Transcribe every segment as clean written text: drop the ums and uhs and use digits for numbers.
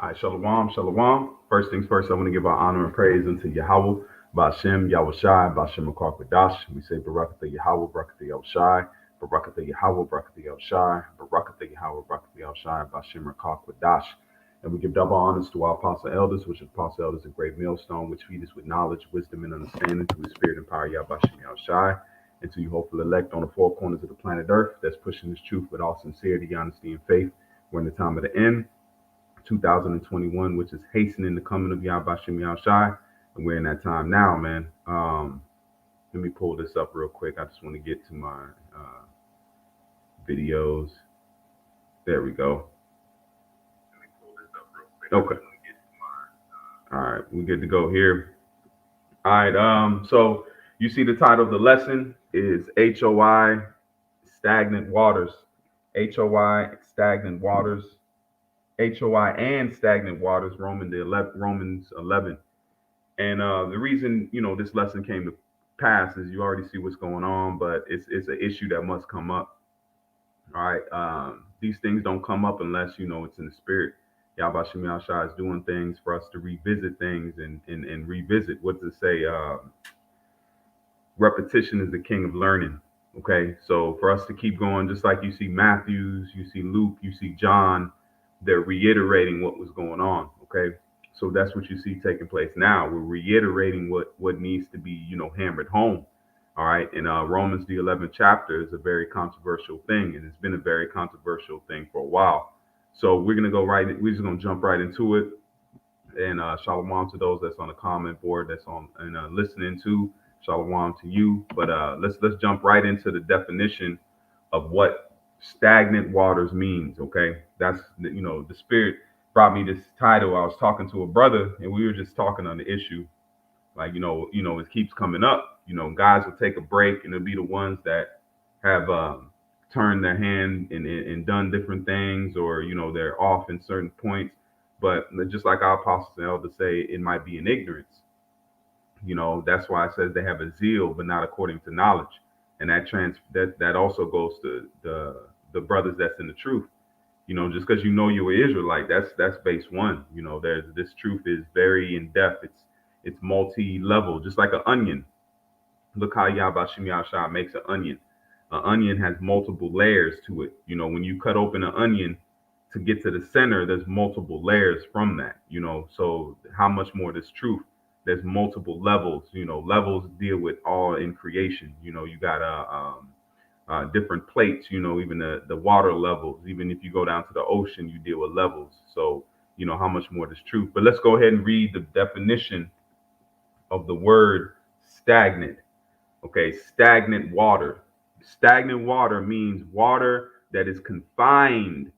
All right, shalom, shalom. First things first, I want to give our honor and praise unto Yahweh, Bashem, Yahweh Shai, Bashem Kwadash. We say Barakatha Yahweh, Barakatha Yahweh Shai, Barakatha Yahweh, Barakatha Yahweh Shai, Barakatha Yahweh, Barakatha Yahweh Shai, Bashem Kwadash. And we give double honors to our apostle elders, which is apostle elders of great millstone, which feed us with knowledge, wisdom, and understanding through the spirit and power, Yahweh Bashem Yahweh Shai. And to you, hopeful elect on the four corners of the planet Earth, that's pushing this truth with all sincerity, honesty, and faith. We're in the time of the end. 2021, which is hastening the coming of Yahweh Shem Yahushai, and we're in that time now, man. Let me pull this up real quick. I just want to get to my videos. There we go. Okay. All right, we're good to go here. All right. So you see the title of the lesson is HOI Stagnant Waters. HOI Stagnant Waters. HOI and Stagnant Waters, Romans 11. And the reason, this lesson came to pass is you already see what's going on, but it's an issue that must come up. All right. These things don't come up unless, it's in the spirit. Yahweh Shem Yahushua is doing things for us to revisit things and revisit. What does it say? Repetition is the king of learning. Okay. So for us to keep going, just like you see Matthews, you see Luke, you see John, they're reiterating what was going on. Okay. So that's what you see taking place now. We're reiterating what needs to be, hammered home. All right. And Romans, the 11th chapter, is a very controversial thing. And it's been a very controversial thing for a while. So we're going to we're just going to jump right into it. And shalom to those that's on the comment board, that's on and listening to. Shalom to you. But let's jump right into the definition of what stagnant waters means. Okay. That's, the spirit brought me this title. I was talking to a brother and we were just talking on the issue. Like, it keeps coming up. Guys will take a break and it'll be the ones that have turned their hand and done different things, or, they're off in certain points. But just like our apostles and elders say, it might be in ignorance. That's why it says they have a zeal, but not according to knowledge. And that also goes to the brothers that's in the truth. Just because you're an Israelite, that's base one. There's this truth is very in depth. It's multi-level, just like an onion. Look how Yahweh Shem Yahushua makes an onion. An onion has multiple layers to it. When you cut open an onion to get to the center, there's multiple layers from that. So how much more this truth? There's multiple levels. Levels deal with all in creation. You got different plates. Even the water levels. Even if you go down to the ocean, you deal with levels. So how much more this truth. But let's go ahead and read the definition of the word stagnant. Okay, stagnant water. Stagnant water means water that is confined.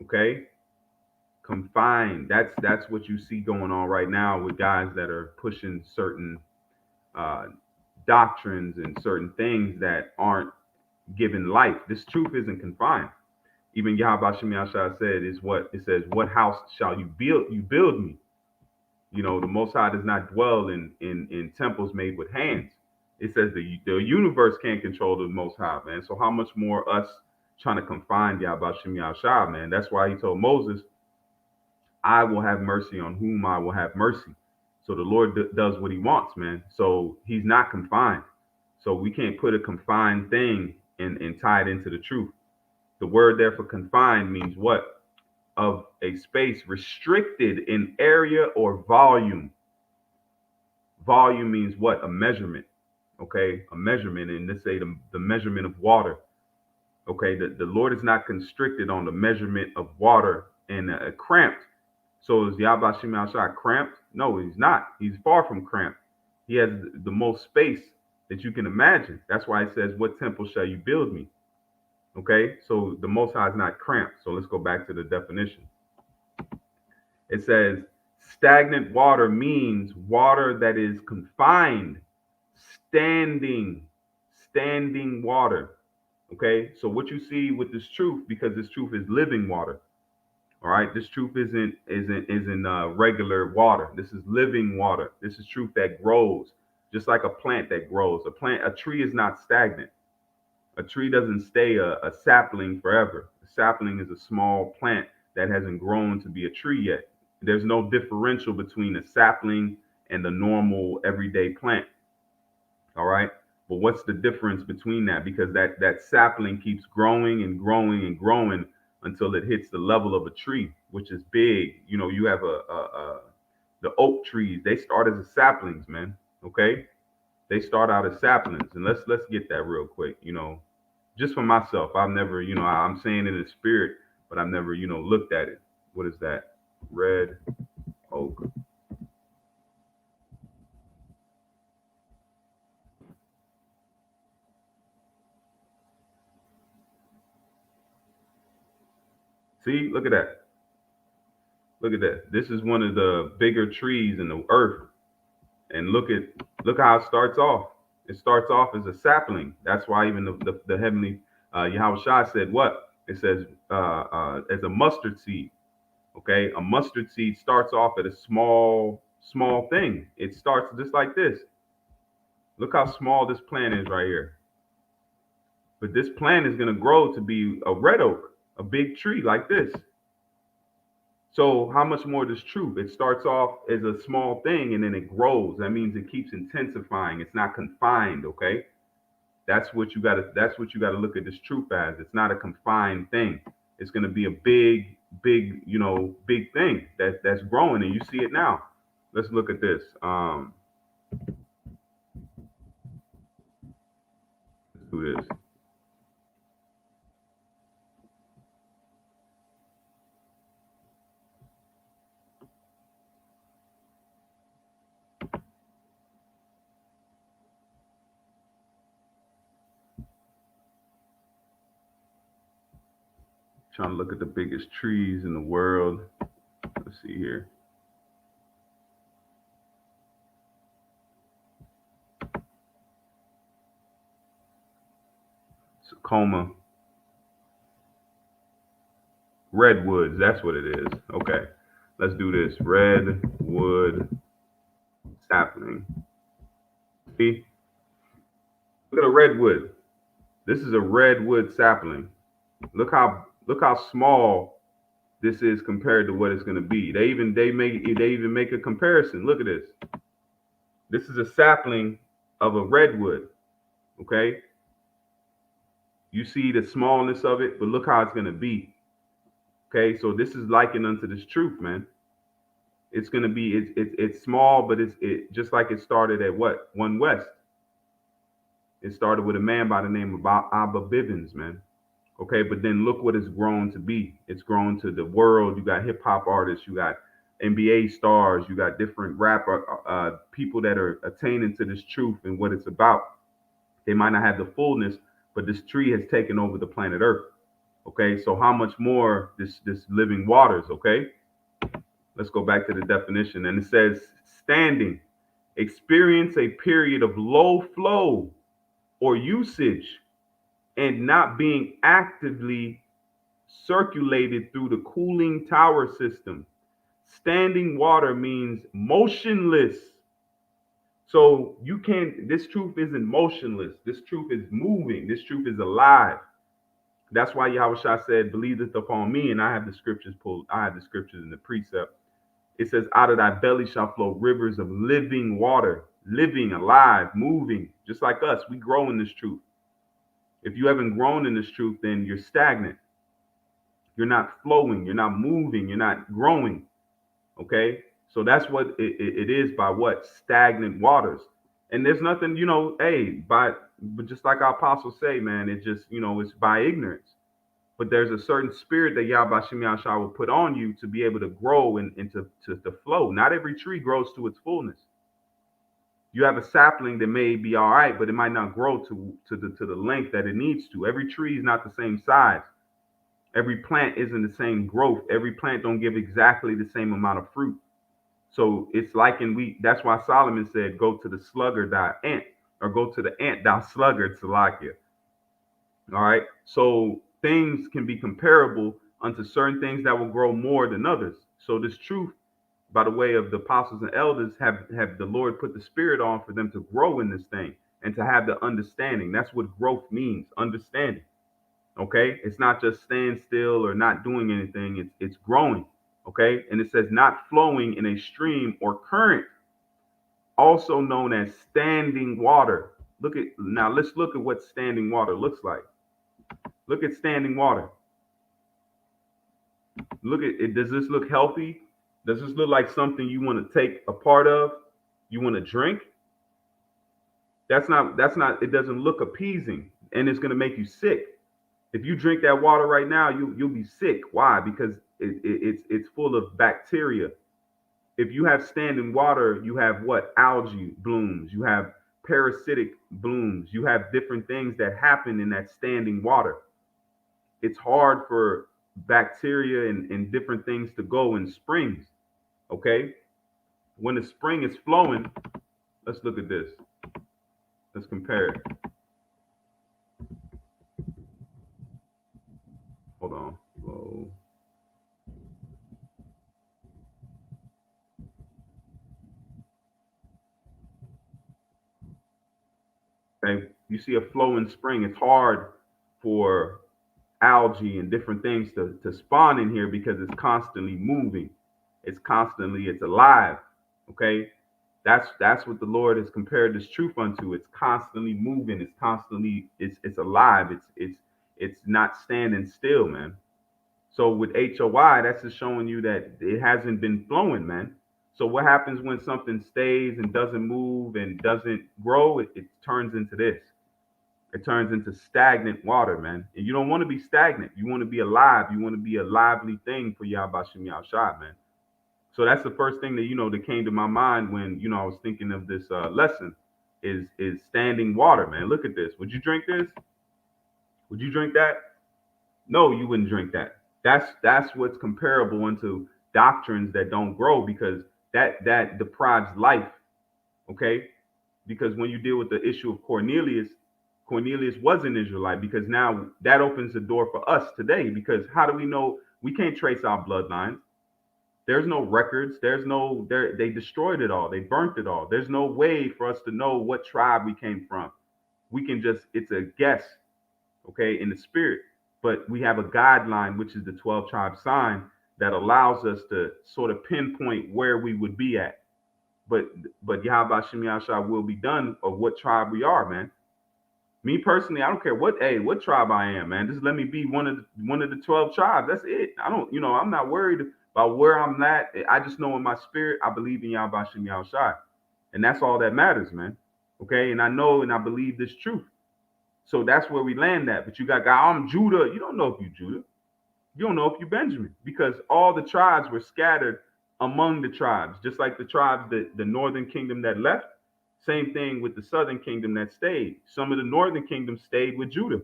Okay, confined. That's what you see going on right now with guys that are pushing certain doctrines and certain things that aren't given life. This truth isn't confined. Even Yahweh Shem Yahushua said is what it says. What house shall you build? You build me. The Most High does not dwell in temples made with hands. It says the universe can't control the Most High, man. So how much more us trying to confine Yahweh Shem Yahushua, man? That's why he told Moses, I will have mercy on whom I will have mercy. So the Lord does what he wants, man. So he's not confined. So we can't put a confined thing and tie it into the truth. The word there for confined means what? Of a space restricted in area or volume. Volume means what? A measurement. Okay, a measurement, and let's say the measurement of water. Okay, the Lord is not constricted on the measurement of water and cramped. So is Yahweh Shem Yahushua cramped? No, he's not. He's far from cramped. He has the most space that you can imagine. That's why it says, what temple shall you build me? Okay, so the Most High is not cramped. So let's go back to the definition. It says stagnant water means water that is confined, standing water. Okay, so what you see with this truth, because this truth is living water. All right, this truth isn't regular water. This is living water. This is truth that grows, just like a plant that grows. A tree is not stagnant. A tree doesn't stay a sapling forever. A sapling is a small plant that hasn't grown to be a tree yet. There's no differential between a sapling and the normal everyday plant. All right. But what's the difference between that? Because that sapling keeps growing and growing and growing until it hits the level of a tree, which is big. You know, you have the oak trees. They start as a saplings, man. Okay, they start out as saplings, and let's get that real quick. You know, just for myself, I've never, you know, I'm saying it in spirit, but I've never, you know, looked at it. What is that? Red oak. See, look at that. Look at that. This is one of the bigger trees in the earth. And look how it starts off. It starts off as a sapling. That's why even the heavenly Yahweh Shai said what? It says as a mustard seed. Okay, a mustard seed starts off at a small thing. It starts just like this. Look how small this plant is right here. But this plant is going to grow to be a red oak, a big tree like this. So how much more does truth? It starts off as a small thing and then it grows. That means it keeps intensifying. It's not confined, okay? That's what you gotta look at this truth as. It's not a confined thing. It's gonna be a big, big thing that's growing and you see it now. Let's look at this. Let's do this. Trying to look at the biggest trees in the world. Let's see here. Tacoma redwoods. That's what it is. Okay. Let's do this. Redwood sapling. See, look at a redwood. This is a redwood sapling. Look how small this is compared to what it's going to be. They even make a comparison. Look at this. This is a sapling of a redwood. Okay, you see the smallness of it, but look how it's going to be. Okay, so this is likened unto this truth, man. It's going to be it's small, but it just like it started at what one west. It started with a man by the name of Abba Bivens, man. Okay, but then look what it's grown to be. It's grown to the world. You got hip hop artists, you got NBA stars, you got different rapper people that are attaining to this truth and what it's about. They might not have the fullness, but this tree has taken over the planet Earth. Okay, so how much more this living waters? Okay, let's go back to the definition, and it says standing, experience a period of low flow or usage and not being actively circulated through the cooling tower system. Standing water means motionless. So you can't, this truth isn't motionless. This truth is moving. This truth is alive. That's why Yahweh Shah said, believeth upon me. And I have the scriptures pulled, I have the scriptures in the precept. It says, out of thy belly shall flow rivers of living water, living, alive, moving, just like us. We grow in this truth. If you haven't grown in this truth, then you're stagnant. You're not flowing. You're not moving. You're not growing. Okay. So that's what it is by what? Stagnant waters. And there's nothing, hey, but just like our apostles say, man, it just, it's by ignorance. But there's a certain spirit that Yahweh Shem Yahshua will put on you to be able to grow and to flow. Not every tree grows to its fullness. You have a sapling that may be all right, but it might not grow to the length that it needs to. Every tree is not the same size. Every plant isn't the same growth. Every plant don't give exactly the same amount of fruit. So it's like that's why Solomon said, go to the sluggard, thou ant, or go to the ant, thou sluggard, Salakia. All right. So things can be comparable unto certain things that will grow more than others. So this truth, by the way of the apostles and elders, have the Lord put the spirit on for them to grow in this thing and to have the understanding. That's what growth means, understanding. Okay, it's not just staying still or not doing anything. It's growing. Okay. And it says not flowing in a stream or current, also known as standing water. Let's look at what standing water looks like. Look at standing water. Look at it. Does this look healthy? Does this look like something you want to take a part of? You want to drink? That's not it doesn't look appeasing, and it's going to make you sick. If you drink that water right now, you'll be sick. Why? Because it's full of bacteria. If you have standing water, you have what? Algae blooms, you have parasitic blooms, you have different things that happen in that standing water. It's hard for bacteria and different things to go in springs. Okay. When the spring is flowing, let's look at this. Let's compare it. Hold on. Flow. Okay. You see a flowing spring. It's hard for algae and different things to spawn in here because it's constantly moving. It's alive. Okay. That's what the Lord has compared this truth unto. It's constantly moving. It's alive. It's not standing still, man. So with HOI, that's just showing you that it hasn't been flowing, man. So what happens when something stays and doesn't move and doesn't grow? It turns into this. It turns into stagnant water, man. And you don't want to be stagnant. You want to be alive. You want to be a lively thing for Yahbashim Yahshua, man. So that's the first thing that that came to my mind when I was thinking of this lesson is standing water, man. Look at this. Would you drink this? Would you drink that? No, you wouldn't drink that. That's what's comparable unto doctrines that don't grow because that deprives life. Okay, because when you deal with the issue of Cornelius was an Israelite because now that opens the door for us today. Because how do we know? We can't trace our bloodlines. There's no records. They destroyed it all. They burnt it all. There's no way for us to know what tribe we came from. We can it's a guess, okay, in the spirit. But we have a guideline, which is the 12 tribe sign that allows us to sort of pinpoint where we would be at. But Yahweh Shem Yahshua will be done of what tribe we are, man. Me personally, I don't care what tribe I am, man. Just let me be one of the 12 tribes. That's it. I don't, I'm not worried about where I'm at. I just know in my spirit, I believe in Yahweh Shem Yahshua. And that's all that matters, man. Okay. And I know and I believe this truth. So that's where we land at. But you got I'm Judah. You don't know if you're Judah. You don't know if you're Benjamin because all the tribes were scattered among the tribes, just like the tribes, the northern kingdom that left. Same thing with the southern kingdom that stayed. Some of the northern kingdom stayed with Judah.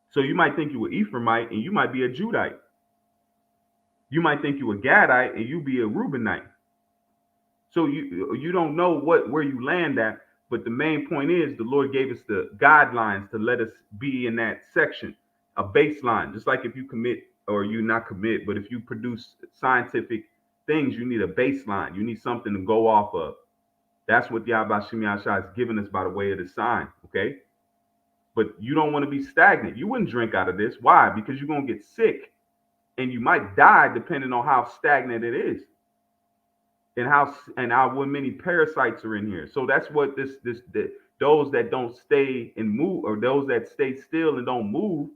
So you might think you were Ephraimite and you might be a Judite. You might think you were Gadite and you be a Reubenite. So you don't know where you land at. But the main point is the Lord gave us the guidelines to let us be in that section, a baseline. Just like if you commit or you not commit, but if you produce scientific things, you need a baseline. You need something to go off of. That's what Yahweh Shem Yahshua has given us by the way of the sign, okay? But you don't want to be stagnant. You wouldn't drink out of this. Why? Because you're going to get sick and you might die depending on how stagnant it is. And how many parasites are in here. So that's what those that don't stay and move, or those that stay still and don't move,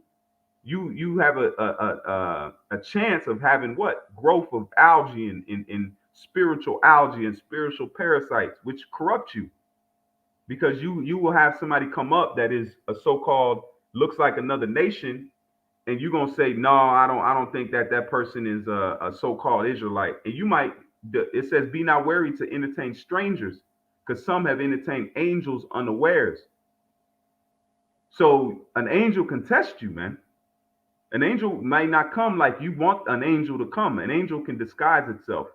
you have a chance of having what? Growth of algae and spiritual algae and spiritual parasites, which corrupt you. Because you will have somebody come up that is a so-called looks like another nation, and you're gonna say, no, I don't think that person is a so-called Israelite. And you might. It says, be not wary to entertain strangers, because some have entertained angels unawares. So an angel can test you, man. An angel might not come like you want an angel to come. An angel can disguise itself.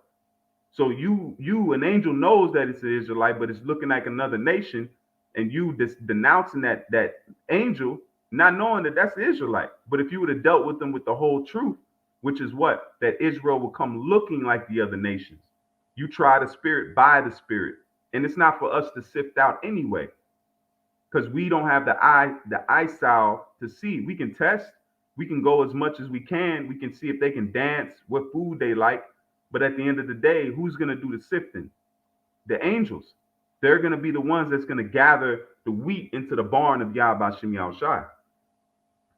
So an angel knows that it's an Israelite, but it's looking like another nation, and you denouncing that angel, not knowing that that's the Israelite. But if you would have dealt with them with the whole truth, which is what? That Israel will come looking like the other nations. You try the spirit by the spirit. And it's not for us to sift out anyway. Because we don't have the eye salve to see. We can test, We can go as much as we can. We can see if they can dance, what food they like. But at the end of the day, who's going to do the sifting? The angels. They're going to be the ones that's going to gather the wheat into the barn of Yahweh Shem Shai.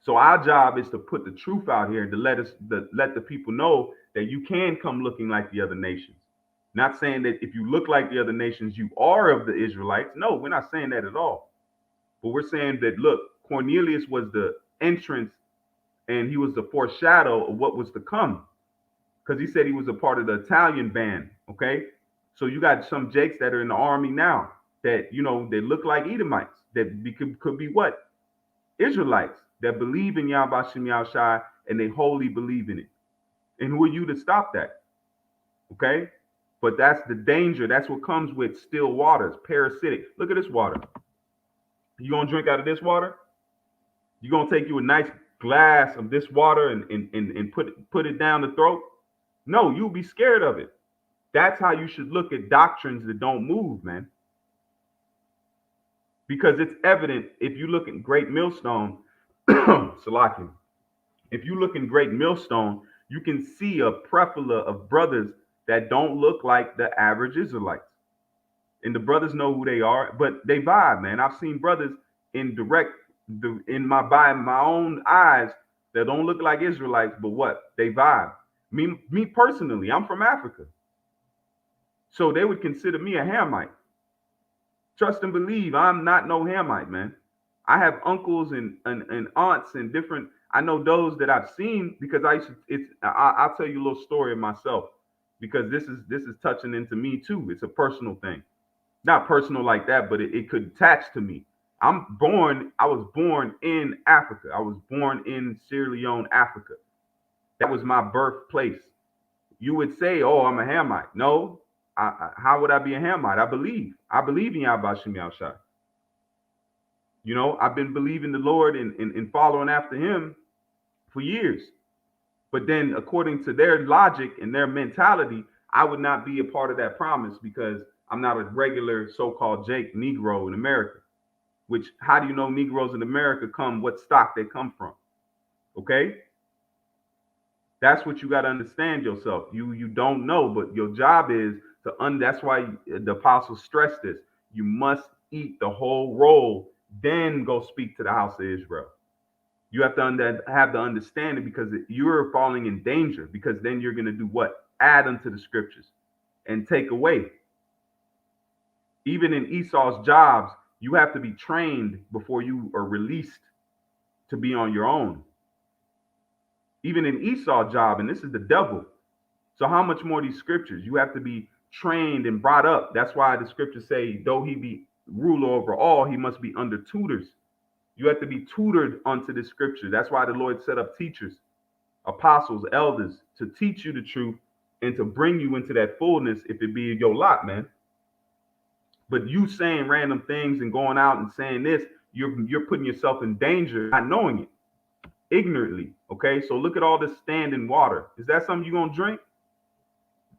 So our job is to put the truth out here and to let the people know that you can come looking like the other nations. Not saying that if you look like the other nations, you are of the Israelites. No, we're not saying that at all. But we're saying that, look, Cornelius was the entrance and he was the foreshadow of what was to come. Because he said he was a part of the Italian band. Okay. So you got some Jakes that are in the army now that, they look like Edomites, that could be what? Israelites that believe in Yahweh Shem Shai and they wholly believe in it. And who are you to stop that? Okay. But that's the danger. That's what comes with still waters, parasitic. Look at this water. You gonna drink out of this water? You gonna take you a nice glass of this water and put it down the throat? No, you'll be scared of it. That's how you should look at doctrines that don't move, man. Because it's evident if you look at Great Millstone, Salakia, if you look in Great Millstone, you can see a plethora of brothers that don't look like the average Israelites. And the brothers know who they are, but they vibe, man. I've seen brothers by my own eyes that don't look like Israelites, but what? They vibe. Me personally, I'm from Africa. So they would consider me a Hamite. Trust and believe, I'm not no Hamite, man. I have uncles and aunts and different. I know those that I've seen because I'll tell you a little story of myself because this is touching into me too. It's a personal thing, not personal like that, but it could attach to me. I was born in Africa. I was born in Sierra Leone, Africa. That was my birthplace. You would say, "Oh, I'm a Hamite." No, how would I be a Hamite? I believe in Yahweh Shem Shai. I've been believing the Lord and following after him for years. But then according to their logic and their mentality, I would not be a part of that promise because I'm not a regular so-called Jake Negro in America. Which, how do you know Negroes in America what stock they come from? Okay? That's what you got to understand yourself. You don't know, but your job is that's why the apostles stress this. You must eat the whole roll, then go speak to the house of Israel. You have to have the understanding because you're falling in danger because then you're going to do what? Add unto the scriptures and take away. Even in Esau's jobs, you have to be trained before you are released to be on your own. Even in Esau's job, and this is the devil. So how much more these scriptures? You have to be trained and brought up. That's why the scriptures say, though he be ruler over all, he must be under tutors. You have to be tutored onto the scripture. That's why the Lord set up teachers, apostles, elders to teach you the truth and to bring you into that fullness if it be your lot, man. But you saying random things and going out and saying this, you're putting yourself in danger, not knowing it, ignorantly. Okay, so look at all this standing water. Is that something you're gonna drink?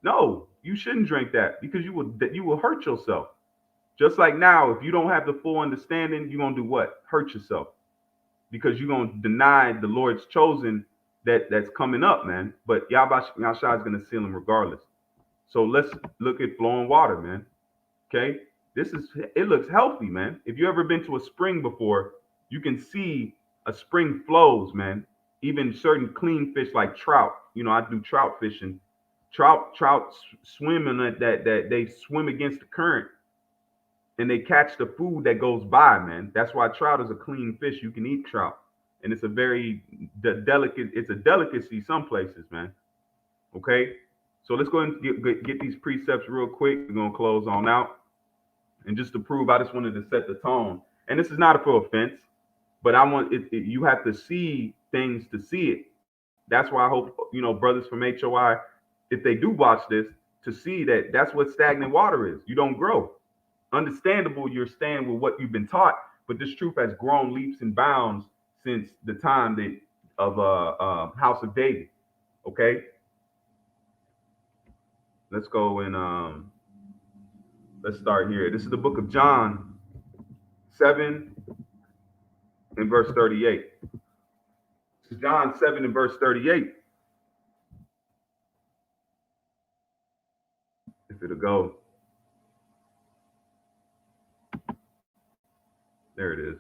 No, you shouldn't drink that because you will hurt yourself. Just like now, if you don't have the full understanding, you're gonna do what? Hurt yourself because you're gonna deny the Lord's chosen that's coming up, man. But Yahweh Shai is gonna seal him regardless. So let's look at flowing water, man. Okay. It looks healthy, man. If you ever been to a spring before, you can see a spring flows, man. Even certain clean fish like trout. I do trout fishing. Trout swim in that they swim against the current and they catch the food that goes by, man. That's why trout is a clean fish. You can eat trout. And it's it's a delicacy some places, man. Okay. So let's go ahead and get these precepts real quick. We're going to close on out. And just to prove, I just wanted to set the tone. And this is not for offense, but I want you have to see things to see it. That's why I hope, brothers from HOI, if they do watch this, to see that that's what stagnant water is. You don't grow. Understandable, you're staying with what you've been taught, but this truth has grown leaps and bounds since the time of House of David. Okay? Let's go and let's start here. This is the book of John 7 and verse 38. John 7 and verse 38. If it'll go, there it is.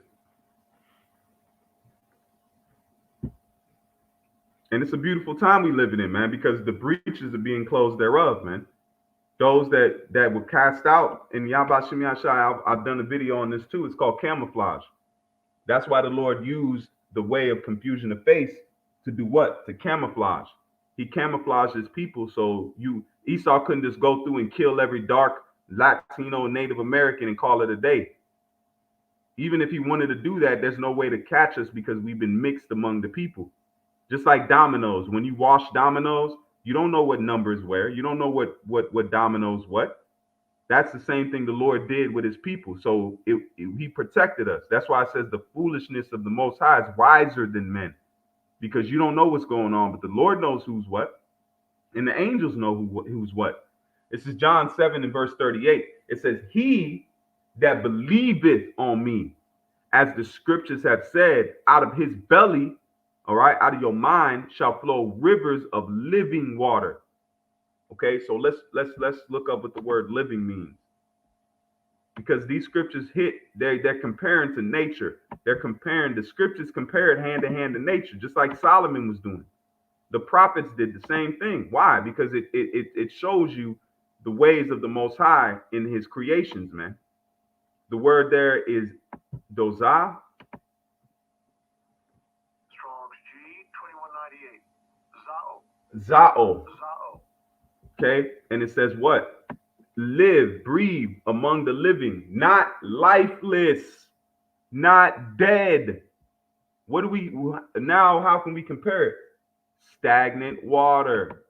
And it's a beautiful time we living in, man, because the breaches are being closed thereof, man. Those that were cast out in Yabashim Yashai, I've done a video on this too. It's called camouflage. That's why the Lord used the way of confusion of face to do what? To camouflage. He camouflaged his people so Esau couldn't just go through and kill every dark Latino Native American and call it a day. Even if he wanted to do that, there's no way to catch us because we've been mixed among the people. Just like dominoes. When you wash dominoes, you don't know what numbers where. You don't know what dominoes what. That's the same thing the Lord did with his people. So he protected us. That's why it says the foolishness of the Most High is wiser than men, because you don't know what's going on, but the Lord knows who's what, and the angels know who's what. This is John 7 and verse 38. It says, he that believeth on me, as the scriptures have said, out of his belly, all right, out of your mind shall flow rivers of living water. Okay, so let's look up what the word living means, because these scriptures they're comparing to nature. They're comparing, the scriptures compared hand to hand to nature, just like Solomon was doing. The prophets did the same thing. Why? Because it shows you the ways of the Most High in his creations, man. The word there is dozah. Strong's G 2198. Zao. Zao. Zao. Okay, and it says what? Live, breathe among the living, not lifeless, not dead. What do we now? How can we compare it? Stagnant water.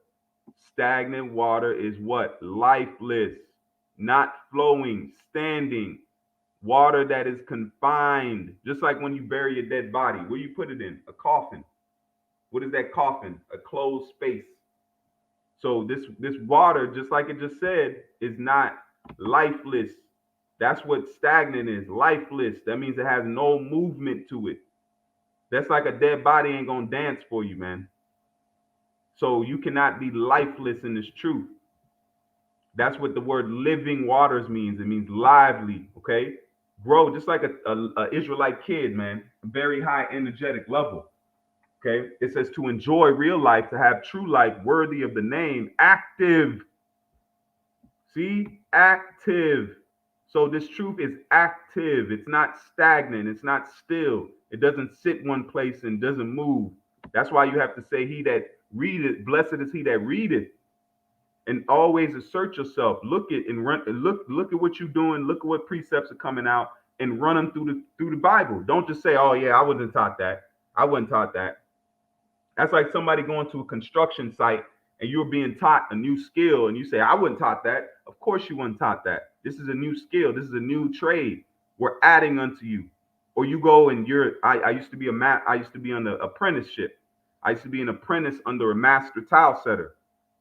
Stagnant water is what? Lifeless, not flowing, standing. Water that is confined, just like when you bury a dead body. Where you put it in? A coffin. What is that coffin? A closed space. So this water, just like it just said, is not lifeless. That's what stagnant is. Lifeless. That means it has no movement to it. That's like a dead body ain't gonna dance for you, man. So you cannot be lifeless in this truth. That's what the word living waters means. It means lively. Okay, grow just like a Israelite kid, man. Very high energetic level. Okay, it says to enjoy real life, to have true life worthy of the name, active. See, active. So this truth is active. It's not stagnant. It's not still. It doesn't sit one place and doesn't move. That's why you have to say, he that readeth, blessed is he that readeth. And always assert yourself. Look at and run. Look at what you're doing. Look at what precepts are coming out, and run them through the Bible. Don't just say, "Oh yeah, I wasn't taught that. I wasn't taught that." That's like somebody going to a construction site and you're being taught a new skill and you say, I wasn't taught that. Of course you weren't taught that. This is a new skill. This is a new trade. We're adding unto you. Or you go and I used to be I used to be on the apprenticeship. I used to be an apprentice under a master tile setter.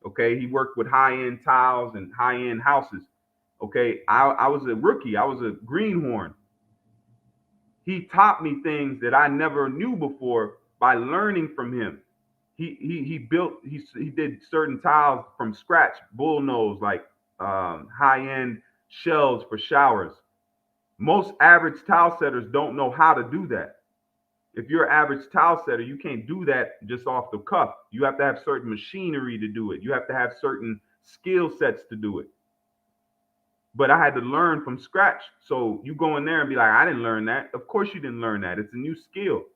Okay. He worked with high-end tiles and high-end houses. Okay. I was a rookie. I was a greenhorn. He taught me things that I never knew before by learning from him. He did certain tiles from scratch, bull nose, like high-end shells for showers. Most average tile setters don't know how to do that. If you're an average tile setter, you can't do that just off the cuff. You have to have certain machinery to do it. You have to have certain skill sets to do it. But I had to learn from scratch. So you go in there and be like, I didn't learn that. Of course you didn't learn that. It's a new skill.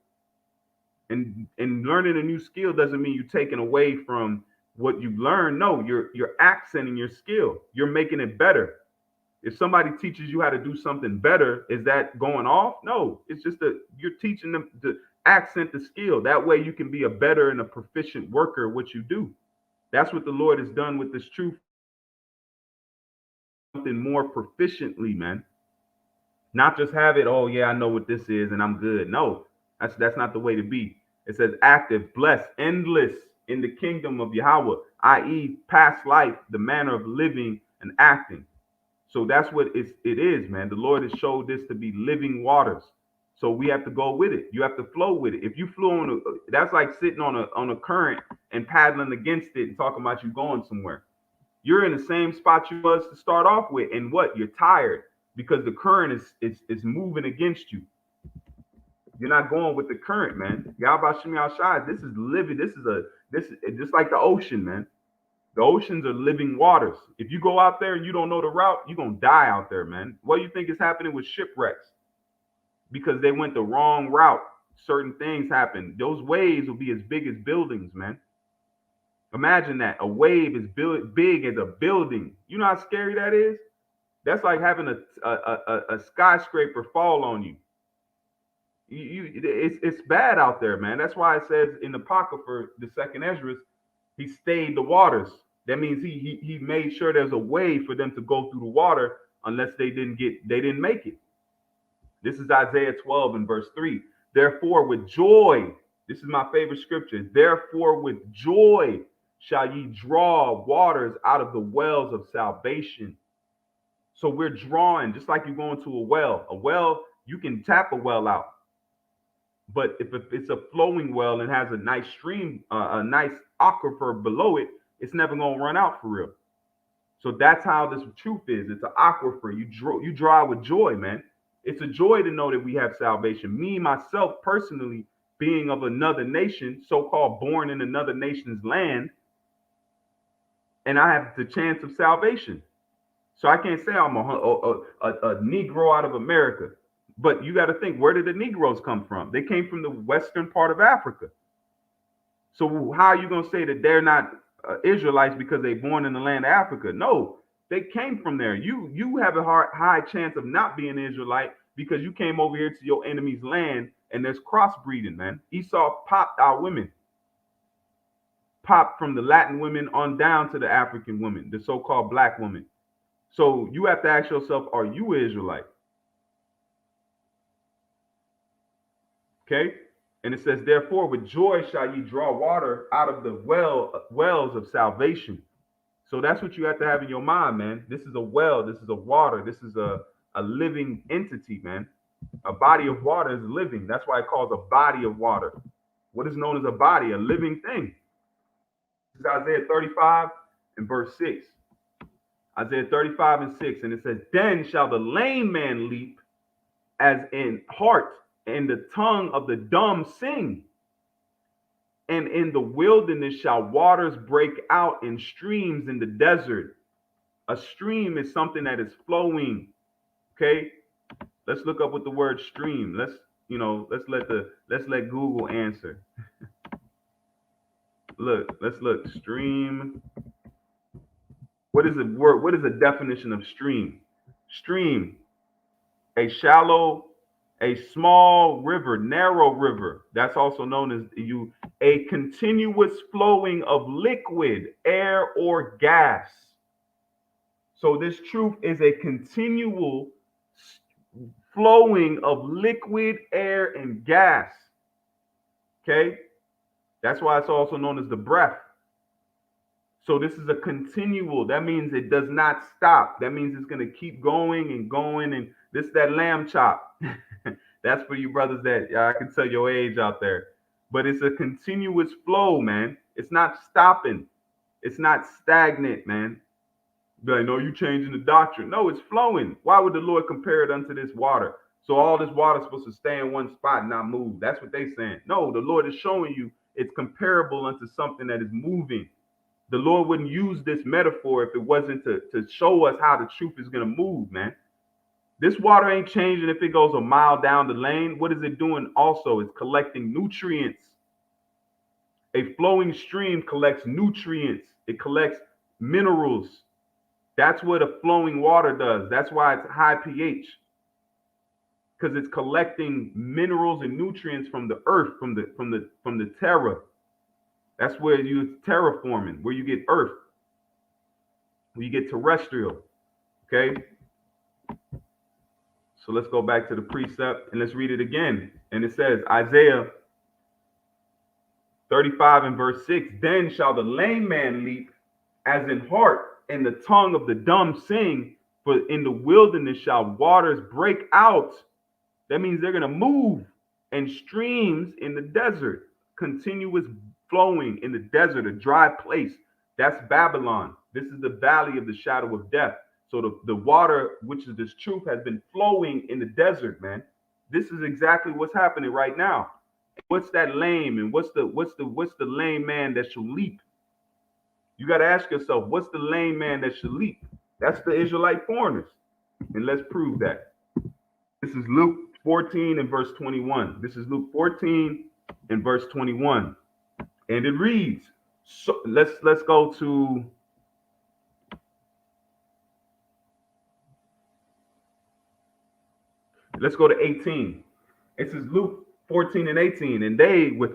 And learning a new skill doesn't mean you're taking away from what you've learned. No, you're accenting your skill. You're making it better. If somebody teaches you how to do something better, is that going off? No, it's just that you're teaching them to accent the skill. That way you can be a better and a proficient worker at what you do. That's what the Lord has done with this truth. Something more proficiently, man. Not just have it, oh yeah, I know what this is and I'm good. No, that's not the way to be. It says active, blessed, endless in the kingdom of Yahweh, i.e., past life, the manner of living and acting. So that's what it is, man. The Lord has showed this to be living waters. So we have to go with it. You have to flow with it. If you flew on that's like sitting on a current and paddling against it and talking about you going somewhere. You're in the same spot you was to start off with, and what? You're tired because the current is moving against you. You're not going with the current, man. Yabba Shimi Shai. This is living. This is just like the ocean, man. The oceans are living waters. If you go out there and you don't know the route, you're gonna die out there, man. What do you think is happening with shipwrecks? Because they went the wrong route. Certain things happen. Those waves will be as big as buildings, man. Imagine that. A wave is big as a building. You know how scary that is? That's like having a skyscraper fall on you. It's bad out there, man. That's why it says in the Apocrypha, the second Ezra, he stayed the waters. That means he made sure there's a way for them to go through the water unless they didn't make it. This is Isaiah 12 and verse 3. Therefore, with joy, this is my favorite scripture. Therefore, with joy shall ye draw waters out of the wells of salvation. So we're drawing, just like you're going to a well. A well, you can tap a well out. But if it's a flowing well and has a nice stream, a nice aquifer below it, it's never going to run out for real. So that's how this truth is. It's an aquifer. You draw with joy, man. It's a joy to know that we have salvation. Me, myself, personally, being of another nation, so-called born in another nation's land, and I have the chance of salvation. So I can't say I'm a Negro out of America. But you got to think, where did the Negroes come from? They came from the western part of Africa. So how are you going to say that they're not Israelites because they're born in the land of Africa? No, they came from there. You have a high chance of not being an Israelite because you came over here to your enemy's land and there's crossbreeding, man. Esau popped our women. Popped from the Latin women on down to the African women, the so-called black women. So you have to ask yourself, are you an Israelite? Okay, and it says, therefore, with joy shall ye draw water out of the wells of salvation. So that's what you have to have in your mind, man. This is a well. This is a water. This is a living entity, man. A body of water is living. That's why it calls a body of water. What is known as a body? A living thing. This is Isaiah 35 and verse 6. Isaiah 35 and 6. And it says, then shall the lame man leap as in heart, and the tongue of the dumb sing. And in the wilderness shall waters break out in streams in the desert. A stream is something that is flowing. Okay, let's look up what the word stream. Let's let Google answer. Let's look stream. What is the word? What is the definition of stream? Stream, a small river, narrow river. That's also known as a continuous flowing of liquid, air, or gas. So this truth is a continual flowing of liquid, air, and gas. Okay? That's why it's also known as the breath. So this is a continual. That means it does not stop. That means it's going to keep going and going. And this that lamb chop. That's for you brothers that I can tell your age out there. But it's a continuous flow, man. It's not stopping. It's not stagnant, man. Like, no, you changing the doctrine. No, it's flowing. Why would the Lord compare it unto this water? So all this water is supposed to stay in one spot and not move. That's what they're saying. No, the Lord is showing you it's comparable unto something that is moving. The Lord wouldn't use this metaphor if it wasn't to show us how the truth is going to move, man. This water ain't changing if it goes a mile down the lane. What is it doing also? It's collecting nutrients. A flowing stream collects nutrients. It collects minerals. That's what a flowing water does. That's why it's high pH. Because it's collecting minerals and nutrients from the earth, from the terra. That's where you terraforming, where you get earth, where you get terrestrial. Okay. So let's go back to the precept and let's read it again. And it says, Isaiah 35 and verse 6, then shall the lame man leap as in heart, and the tongue of the dumb sing, for in the wilderness shall waters break out That means they're going to move. And streams in the desert, continuous flowing in the desert, a dry place. That's Babylon. This is the valley of the shadow of death. So the water, which is this truth, has been flowing in the desert, man. This is exactly what's happening right now. What's that lame, and what's the lame man that shall leap? You got to ask yourself, what's the lame man that shall leap? That's the Israelite foreigners. And let's prove that. This is Luke 14 and verse 21. This is Luke 14 and verse 21. And it reads, so let's go to let's go to 18. It says Luke 14 and 18. And they with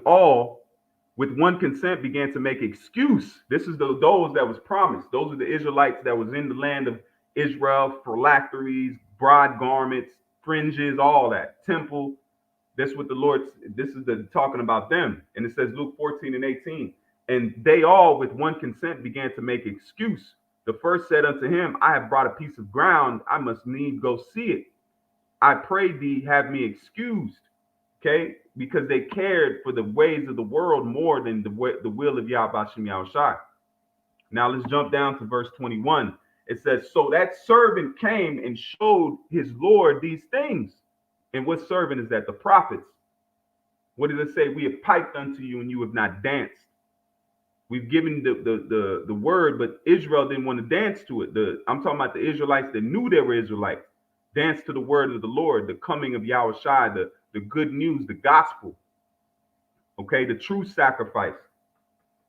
one consent began to make excuse. This is those that was promised. Those are the Israelites that was in the land of Israel, phylacteries, broad garments, fringes, all that, temple. That's what the Lord, this is the talking about them. And it says Luke 14 and 18. And they all with one consent began to make excuse. The first said unto him, I have brought a piece of ground. I must need go see it. I pray thee have me excused. Okay, because they cared for the ways of the world more than the will of Yahweh Shem Yahushai. Now let's jump down to verse 21. It says, so that servant came and showed his Lord these things. And what servant is that? The prophets. What does it say? We have piped unto you and you have not danced. We've given the word, but Israel didn't want to dance to it. I'm talking about the Israelites that knew they were Israelites. Dance to the word of the Lord, the coming of Yahushai, the good news, the gospel. Okay, the true sacrifice.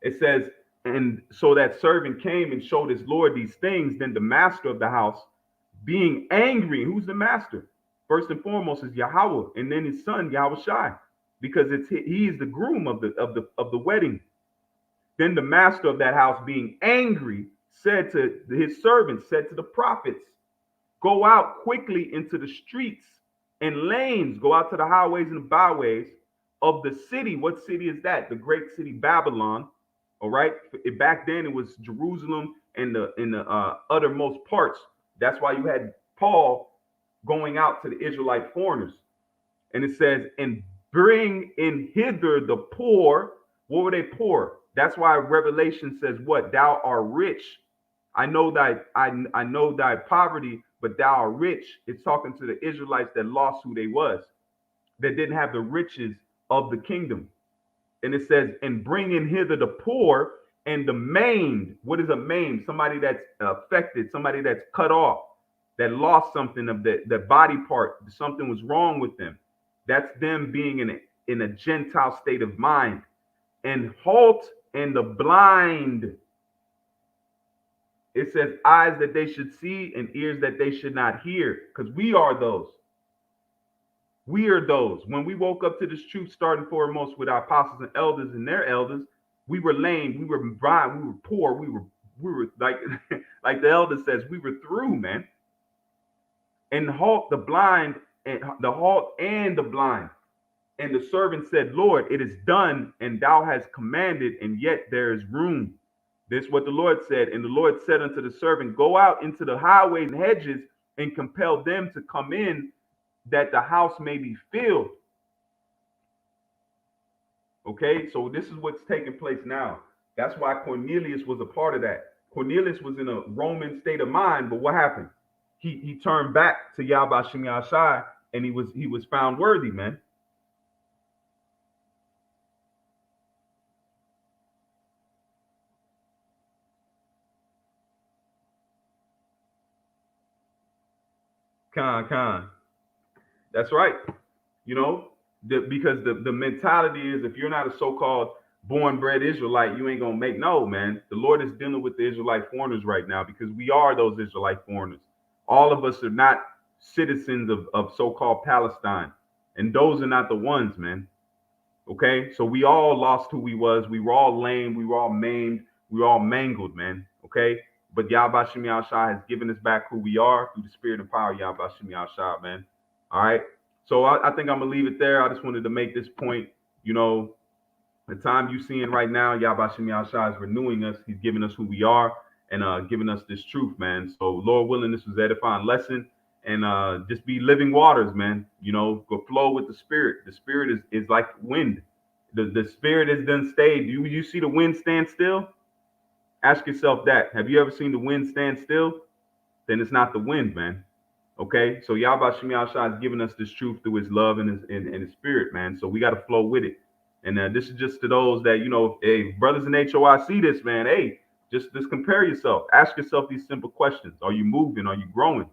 It says, and so that servant came and showed his Lord these things. Then the master of the house, being angry, who's the master? First and foremost is Yahweh, and then his son Yahushai, because he is the groom of the wedding. Then the master of that house, being angry, said to his servants, said to the prophets, go out quickly into the streets and lanes, go out to the highways and the byways of the city. What city is that? The great city Babylon. All right. Back then it was Jerusalem and the uttermost parts. That's why you had Paul going out to the Israelite foreigners. And it says, and bring in hither the poor. What were they poor? That's why Revelation says what? Thou art rich. I know thy poverty, but thou art rich. It's talking to the Israelites that lost who they was, that didn't have the riches of the kingdom. And it says, and bring in hither the poor and the maimed. What is a maimed? Somebody that's affected, somebody that's cut off, that lost something of the body part. Something was wrong with them. That's them being in a Gentile state of mind. And halt and the blind. It says eyes that they should see and ears that they should not hear, because we are those. We are those. When we woke up to this truth, starting foremost with our apostles and elders and their elders, we were lame, we were blind, we were poor, we were like like the elder says, we were through, man. And halt the blind, and the halt and the blind. And the servant said, Lord, it is done, and thou hast commanded, and yet there is room. This is what the Lord said. And the Lord said unto the servant, go out into the highways and hedges and compel them to come in, that the house may be filled. Okay, so this is what's taking place now. That's why Cornelius was a part of that. Cornelius was in a Roman state of mind, but what happened? He turned back to Yahweh Shem Yahushai, and he was found worthy, man. Khan. That's right. You know, because the mentality is, if you're not a so-called born-bred Israelite, you ain't gonna make no, man. The Lord is dealing with the Israelite foreigners right now, because we are those Israelite foreigners. All of us are not citizens of so-called Palestine, and those are not the ones, man. Okay, so we all lost who we was. We were all lame. We were all maimed. We were all mangled, man. Okay, but Yahweh Shem Yahushai has given us back who we are through the spirit and power of Yahweh Shem Yahushai, man. All right. So I think I'm gonna leave it there. I just wanted to make this point. You know, the time you seeing right now, Yahweh Shem Yahushai is renewing us. He's giving us who we are and giving us this truth, man. So Lord willing, this was an edifying lesson. and just be living waters, man. Go flow with the spirit. The spirit is like wind. The spirit is done stayed. You see the wind stand still? Ask yourself that. Have you ever seen the wind stand still? Then it's not the wind, man. Okay, so Yahweh Shem Shai is giving us this truth through His love and His Spirit, man. So we got to flow with it. And this is just to those that hey, brothers in HOI see this, man. Hey, just compare yourself. Ask yourself these simple questions: Are you moving? Are you growing?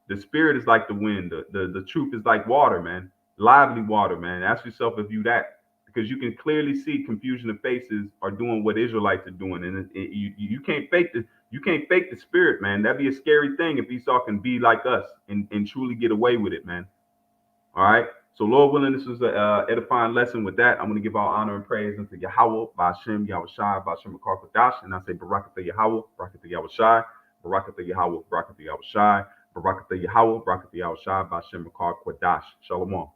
The Spirit is like the wind. The truth is like water, man. Lively water, man. Ask yourself if you that, because you can clearly see confusion of faces are doing what Israelites are doing, and you can't fake the spirit, man. That'd be a scary thing if Esau can be like us and truly get away with it, man. All right. So Lord willing, this was a edifying lesson. With that, I'm going to give all honor and praise unto Yahweh, Ba'ashem, Yahweh Shai, Ba'ashem Makar Kodash, and I say Barakatha Yahweh, Barakatha Yahweh Shai, Barakatha Yahweh, Barakatha Yahweh Shai, Barakatha Yahweh, Barakatha Yahweh Shai, Ba'ashem Makar Kodash. Shalom.